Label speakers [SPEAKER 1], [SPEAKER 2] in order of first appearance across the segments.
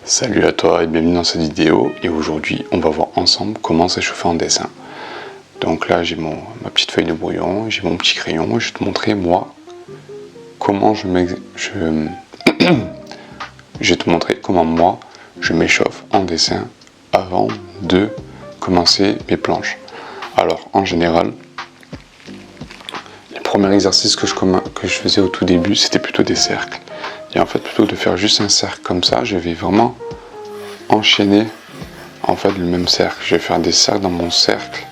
[SPEAKER 1] Salut à toi et bienvenue dans cette vidéo, et aujourd'hui on va voir ensemble comment s'échauffer en dessin. Donc là j'ai ma petite feuille de brouillon, j'ai mon petit crayon et je vais te montrer moi comment je vais te montrer comment moi je m'échauffe en dessin avant de commencer mes planches. Alors en général, les premiers exercices que je faisais au tout début c'était plutôt des cercles. Et en fait, plutôt que de faire juste un cercle comme ça, je vais vraiment enchaîner en fait le même cercle. Je vais faire des cercles dans mon cercle,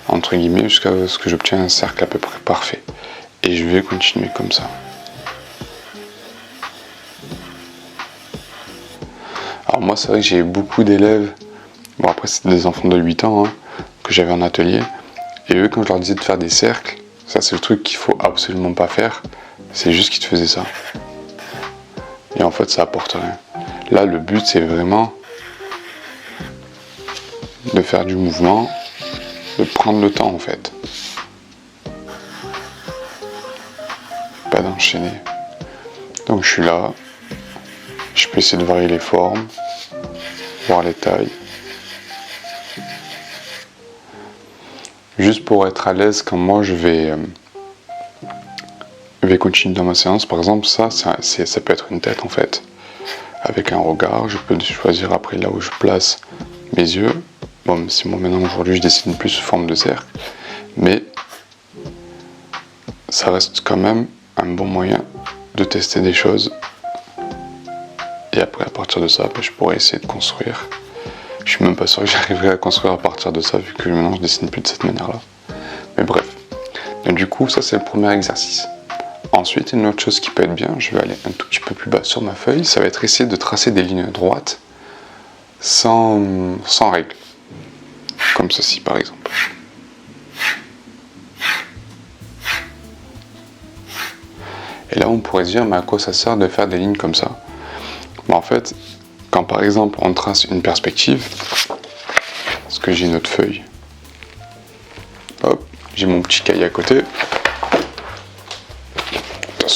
[SPEAKER 1] entre guillemets, jusqu'à ce que j'obtienne un cercle à peu près parfait. Et je vais continuer comme ça. Alors moi, c'est vrai que j'ai beaucoup d'élèves, bon après c'était des enfants de 8 ans, que j'avais en atelier. Et eux, quand je leur disais de faire des cercles, ça c'est le truc qu'il faut absolument pas faire, c'est juste qu'ils te faisaient ça. Et en fait ça apporte rien. Là le but c'est vraiment de faire du mouvement, de prendre le temps en fait. Pas d'enchaîner. Donc je suis là, je peux essayer de varier les formes, voir les tailles. Juste pour être à l'aise quand moi je vais continuer dans ma séance, par exemple ça peut être une tête en fait. Avec un regard, je peux choisir après là où je place mes yeux. Bon, si moi maintenant aujourd'hui je dessine plus sous forme de cercle, mais ça reste quand même un bon moyen de tester des choses. Et après à partir de ça, je pourrais essayer de construire. Je suis même pas sûr que j'arriverai à construire à partir de ça, vu que maintenant je dessine plus de cette manière-là. Mais bref. Donc du coup, ça c'est le premier exercice. Ensuite, une autre chose qui peut être bien, je vais aller un tout petit peu plus bas sur ma feuille, ça va être essayer de tracer des lignes droites sans règle. Comme ceci par exemple. Et là on pourrait se dire, mais à quoi ça sert de faire des lignes comme ça? En fait, quand par exemple on trace une perspective, parce que j'ai une autre feuille, hop, j'ai mon petit cahier à côté.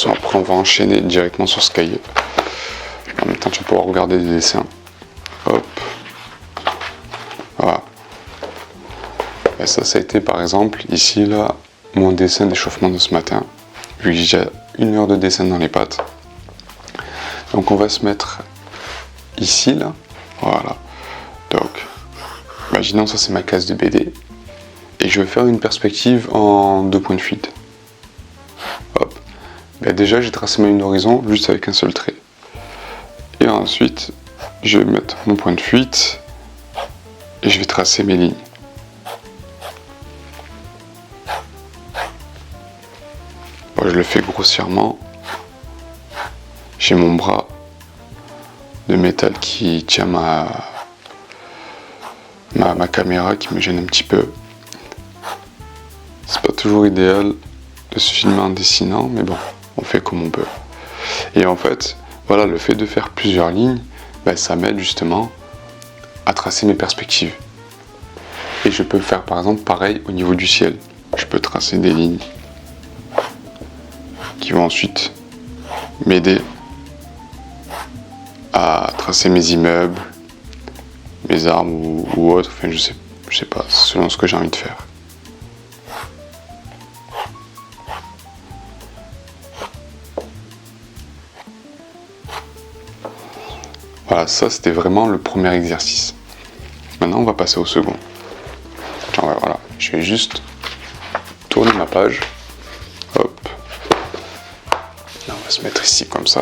[SPEAKER 1] Après on va enchaîner directement sur ce cahier. En même temps tu vas pouvoir regarder des dessins. Hop. Voilà. Et ça a été par exemple ici là mon dessin d'échauffement de ce matin. Vu que j'ai déjà 1 heure de dessin dans les pattes. Donc on va se mettre ici là. Voilà. Donc imaginons ça c'est ma case de BD. Et je vais faire une perspective en 2 points de fuite. Hop. Déjà j'ai tracé ma ligne d'horizon juste avec un seul trait. Et ensuite je vais mettre mon point de fuite et je vais tracer mes lignes. Bon, je le fais grossièrement. J'ai mon bras de métal qui tient ma caméra qui me gêne un petit peu. C'est pas toujours idéal de se filmer en dessinant, mais bon, on fait comme on peut. Et en fait, voilà, le fait de faire plusieurs lignes, ça m'aide justement à tracer mes perspectives. Et je peux faire par exemple pareil au niveau du ciel. Je peux tracer des lignes qui vont ensuite m'aider à tracer mes immeubles, mes arbres ou autre. Enfin, je sais pas, selon ce que j'ai envie de faire. Voilà, ça c'était vraiment le premier exercice. Maintenant on va passer au second. Voilà, je vais juste tourner ma page. Hop. Là, on va se mettre ici comme ça.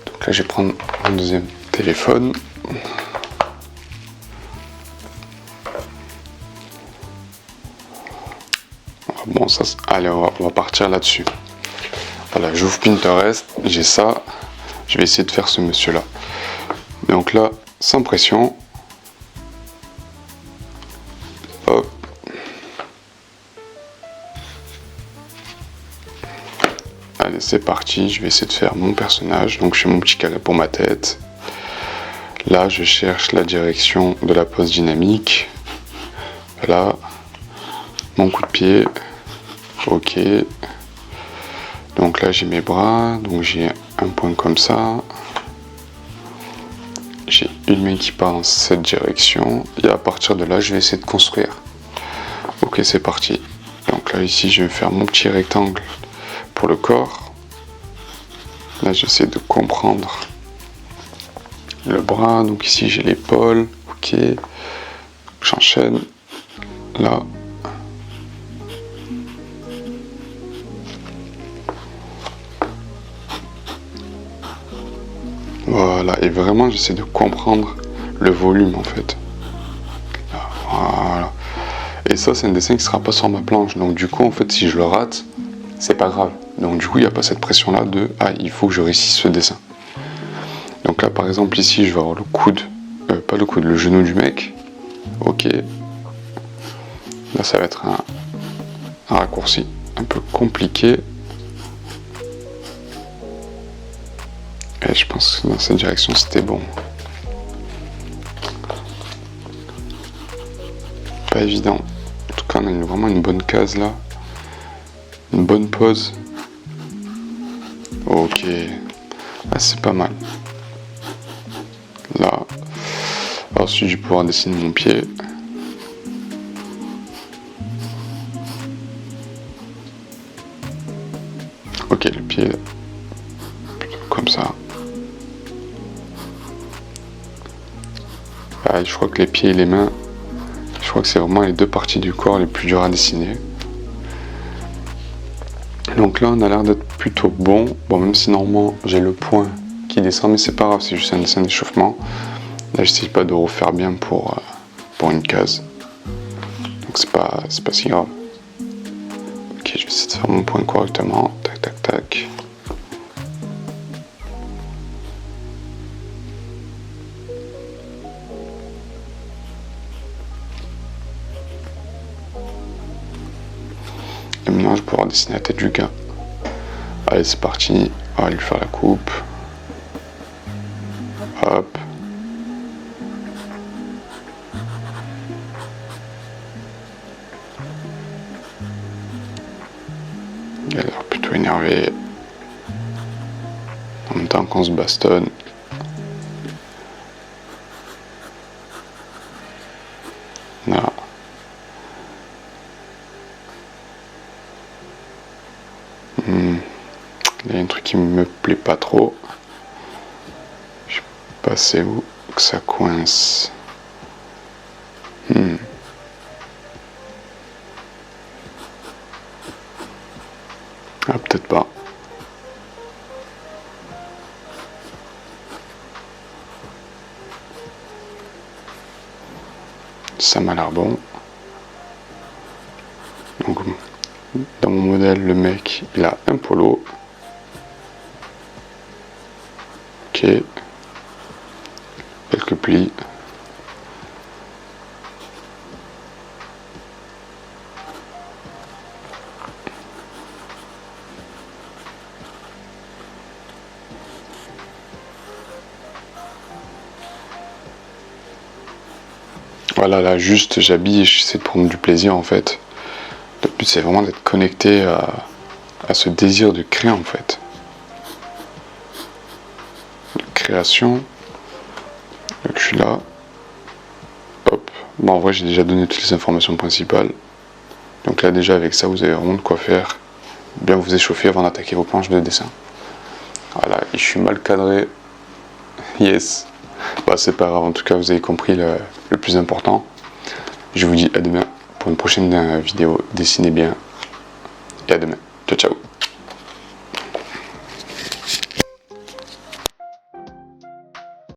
[SPEAKER 1] Donc là je vais prendre mon deuxième téléphone. Bon, ça, allez, on va partir là-dessus. Voilà, j'ouvre Pinterest, j'ai ça. Je vais essayer de faire ce monsieur-là. Donc là, sans pression. Hop. Allez, c'est parti. Je vais essayer de faire mon personnage. Donc j'ai mon petit carré pour ma tête. Là, je cherche la direction de la pose dynamique. Voilà. Mon coup de pied. Ok. Donc là, j'ai mes bras. Donc j'ai un point comme ça. j'ai une main qui part dans cette direction et à partir de là je vais essayer de construire. Ok, c'est parti. Donc là ici je vais faire mon petit rectangle pour le corps. Là j'essaie de comprendre le bras, donc ici j'ai l'épaule. Ok, j'enchaîne là. Voilà, et vraiment j'essaie de comprendre le volume en fait. Voilà. Et ça c'est un dessin qui sera pas sur ma planche, donc du coup en fait si je le rate, c'est pas grave. Donc du coup il n'y a pas cette pression là de ah il faut que je réussisse ce dessin. Donc là par exemple ici je vais avoir le coude, pas le coude, le genou du mec. Ok. Là ça va être un raccourci un peu compliqué. Et je pense que dans cette direction c'était bon. Pas évident. En tout cas on a vraiment une bonne case là. Une bonne pose. Ok. Ah, c'est pas mal. Là. Ensuite je vais pouvoir dessiner mon pied. Ok, le pied comme ça. Ah, je crois que les pieds et les mains, je crois que c'est vraiment les deux parties du corps les plus dures à dessiner. Donc là on a l'air d'être plutôt bon. Bon, même si normalement j'ai le point qui descend, mais c'est pas grave, c'est juste un dessin d'échauffement. Là j'essaie pas de refaire bien pour une case. Donc c'est pas si grave. Ok, je vais essayer de faire mon point correctement. Tac tac tac. Et maintenant je vais pouvoir dessiner la tête du gars. Allez c'est parti, on va lui faire la coupe. Hop. Il a l'air plutôt énervé. En même temps qu'on se bastonne. Là. Il y a un truc qui me plaît pas trop. Je sais pas c'est où que ça coince. Ah peut-être pas. Ça m'a l'air bon. Donc dans mon modèle le mec il a un polo. Ok. Quelques plis. Voilà, là juste j'habille, c'est pour prendre du plaisir en fait. Le but c'est vraiment d'être connecté à ce désir de créer en fait. De création. Donc je suis là. Hop. Bon en vrai j'ai déjà donné toutes les informations principales. Donc là déjà avec ça vous avez vraiment de quoi faire. Bien vous échauffer avant d'attaquer vos planches de dessin. Voilà, et je suis mal cadré. Yes. Bah c'est pas grave, en tout cas vous avez compris le plus important. Je vous dis à demain pour une prochaine vidéo. Dessinez bien et à demain. Ciao ciao.